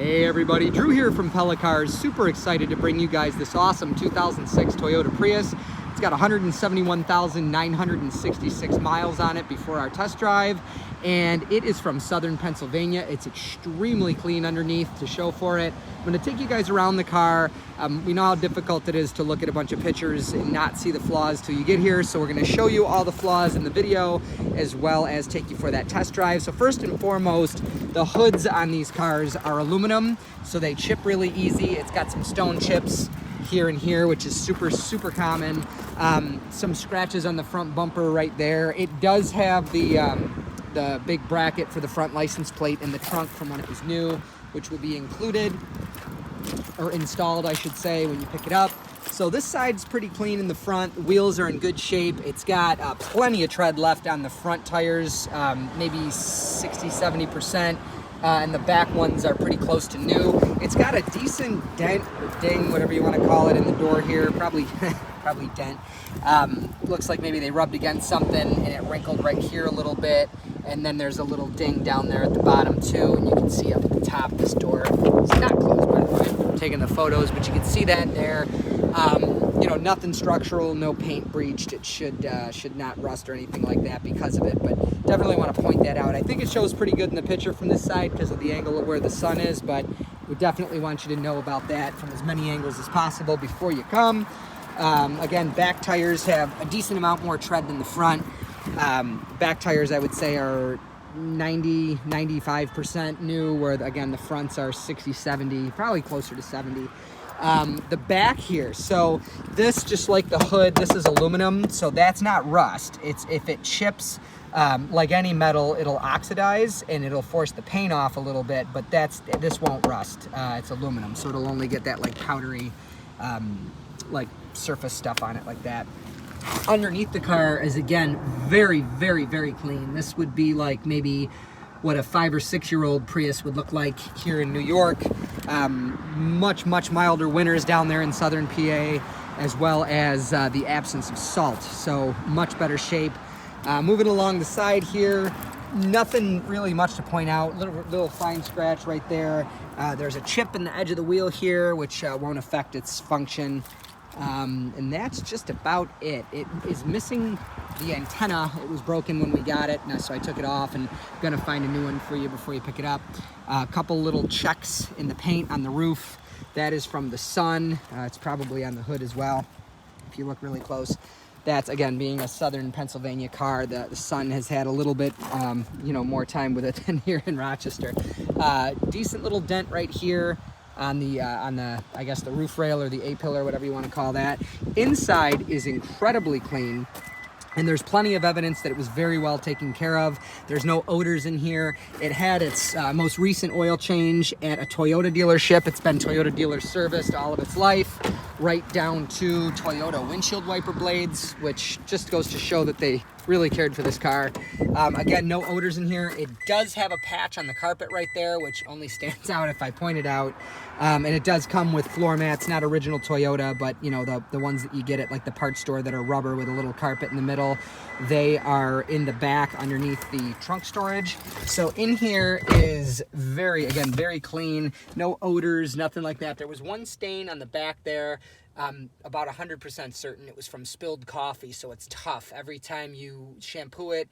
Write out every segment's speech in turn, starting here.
Hey everybody, Drew here from Pella Cars. Super excited to bring you guys this awesome 2006 Toyota Prius. It's got 171,966 miles on it before our test drive, and it is from southern Pennsylvania. It's extremely clean underneath to show for it. I'm going to take you guys around the car. We know how difficult it is to look at a bunch of pictures and not see the flaws till you get here, so we're going to show you all the flaws in the video as well as take you for that test drive. So first and foremost, the hoods on these cars are aluminum, so they chip really easy. It's got some stone chips here and here, which is super common. Some scratches on the front bumper right there. It does have the big bracket for the front license plate in the trunk from when it was new, which will be included, or installed I should say, when you pick it up. So this side's pretty clean in the front. The wheels are in good shape. It's got plenty of tread left on the front tires, maybe 60-70%. And the back ones are pretty close to new. It's got a decent dent or ding, whatever you want to call it, in the door here. Probably dent. Looks like maybe they rubbed against something and it wrinkled right here a little bit. And then there's a little ding down there at the bottom too. And you can see up at the top, this door is not closed, by the way. I'm taking the photos, but you can see that there. You know, nothing structural, no paint breached. It should not rust or anything like that because of it, but definitely want to point that out. I think it shows pretty good in the picture from this side because of the angle of where the sun is, but we definitely want you to know about that from as many angles as possible before you come. Again, back tires have a decent amount more tread than the front. Back tires, I would say, are 90-95% new, where again the fronts are 60-70, probably closer to 70. The back here, so this, just like the hood, this is aluminum, so that's not rust. It's, if it chips, like any metal, it'll oxidize and it'll force the paint off a little bit, but this won't rust. It's aluminum, so it'll only get that like powdery like surface stuff on it like that. Underneath the car is again very clean. This would be like maybe what a 5 or 6 year old Prius would look like here in New York. Much milder winters down there in southern PA, as well as the absence of salt, so much better shape. Moving along the side here, nothing really much to point out. Little fine scratch right there. There's a chip in the edge of the wheel here, which won't affect its function. And that's just about it. It is missing the antenna. It was broken when we got it, so I took it off, and I'm gonna find a new one for you before you pick it up. A couple little checks in the paint on the roof. That is from the sun. It's probably on the hood as well, if you look really close. That's, again, being a southern Pennsylvania car, the sun has had a little bit, you know, more time with it than here in Rochester. Decent little dent right here on the I guess the roof rail or the A-pillar, whatever you want to call that. Inside is incredibly clean, and there's plenty of evidence that it was very well taken care of. There's no odors in here. It had its most recent oil change at a Toyota dealership. It's been Toyota dealer serviced all of its life, right down to Toyota windshield wiper blades, which just goes to show that they really cared for this car. Again, no odors in here. It does have a patch on the carpet right there, which only stands out if I point it out. And it does come with floor mats, not original Toyota, but you know, the ones that you get at like the parts store that are rubber with a little carpet in the middle. They are in the back underneath the trunk storage. So in here is very clean, no odors, nothing like that. There was one stain on the back there. About 100% certain it was from spilled coffee, so it's tough. Every time you shampoo it,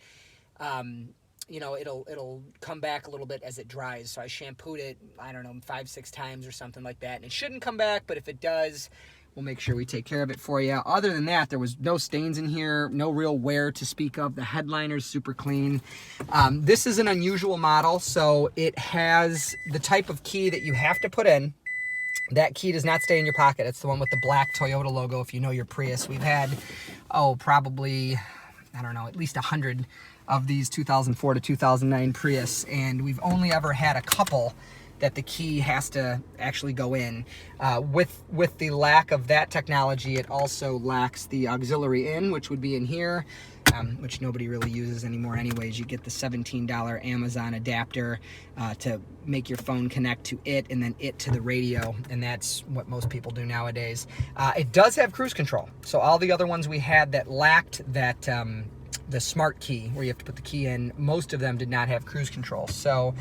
you know, it'll come back a little bit as it dries. So I shampooed it, I don't know, 5-6 times or something like that, and it shouldn't come back, but if it does, we'll make sure we take care of it for you. Other than that, there was no stains in here, no real wear to speak of. The headliner's super clean. This is an unusual model, so it has the type of key that you have to put in. That key does not stay in your pocket. It's the one with the black Toyota logo, if you know your Prius. We've had, probably, I don't know, at least 100 of these 2004 to 2009 Prius, and we've only ever had a couple that the key has to actually go in. With the lack of that technology, it also lacks the auxiliary in, which would be in here, which nobody really uses anymore anyways. You get the $17 Amazon adapter to make your phone connect to it, and then it to the radio, and that's what most people do nowadays. It does have cruise control, so all the other ones we had that lacked that the smart key, where you have to put the key in, most of them did not have cruise control. So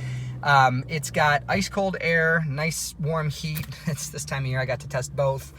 It's got ice cold air, nice warm heat. It's this time of year I got to test both.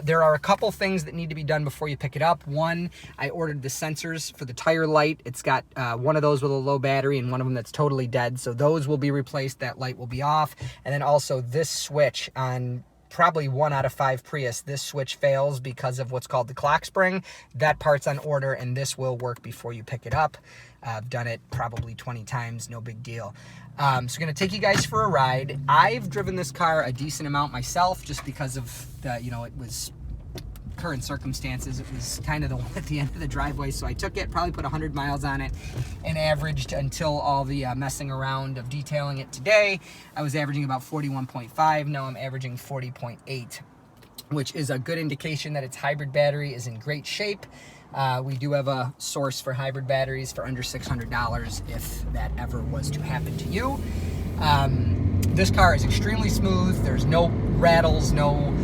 There are a couple things that need to be done before you pick it up. One, I ordered the sensors for the tire light. It's got one of those with a low battery and one of them that's totally dead. So those will be replaced. That light will be off. And then also this switch on probably 1 out of 5 Prius, this switch fails because of what's called the clock spring. That part's on order and this will work before you pick it up. I've done it probably 20 times, no big deal. So gonna take you guys for a ride. I've driven this car a decent amount myself just because of the, you know, it was current circumstances. It was kind of the one at the end of the driveway, so I took it, probably put 100 miles on it, and averaged until all the messing around of detailing it today. I was averaging about 41.5. Now I'm averaging 40.8, which is a good indication that its hybrid battery is in great shape. We do have a source for hybrid batteries for under $600 if that ever was to happen to you. This car is extremely smooth. There's no rattles, no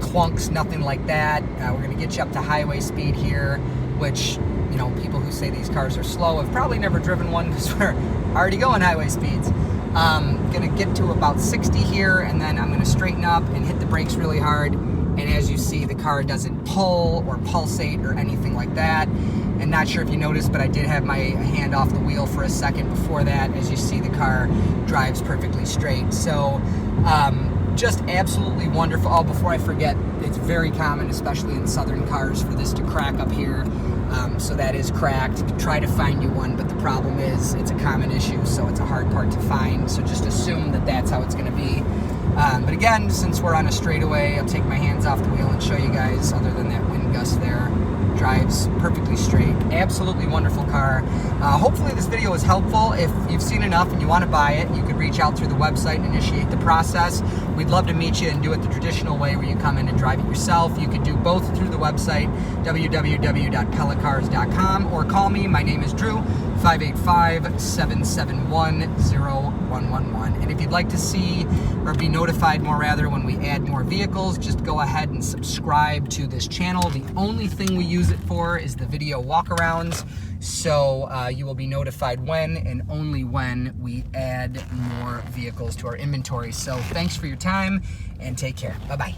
clunks, nothing like that. We're going to get you up to highway speed here, which, you know, people who say these cars are slow have probably never driven one because we're already going highway speeds. Going to get to about 60 here, and then I'm going to straighten up and hit the brakes really hard. And as you see, the car doesn't pull or pulsate or anything like that. And not sure if you noticed, but I did have my hand off the wheel for a second before that. As you see, the car drives perfectly straight. So just absolutely wonderful. Oh, before I forget, it's very common, especially in southern cars, for this to crack up here. So that is cracked. Try to find you one, but the problem is it's a common issue, so it's a hard part to find. So just assume that that's how it's going to be. But again, since we're on a straightaway, I'll take my hands off the wheel and show you guys, other than that wind gust there. Drives perfectly straight. Absolutely wonderful car. Hopefully this video was helpful. If you've seen enough and you want to buy it, you could reach out through the website and initiate the process. We'd love to meet you and do it the traditional way, where you come in and drive it yourself. You could do both through the website, www.pellacars.com, or call me. My name is Drew, 585-771-0111. And if you'd like to see, or be notified more rather, when we add more vehicles, just go ahead and subscribe to this channel. The only thing we use it for is the video walkarounds, so you will be notified when and only when we add more vehicles to our inventory. So thanks for your time and take care. Bye-bye.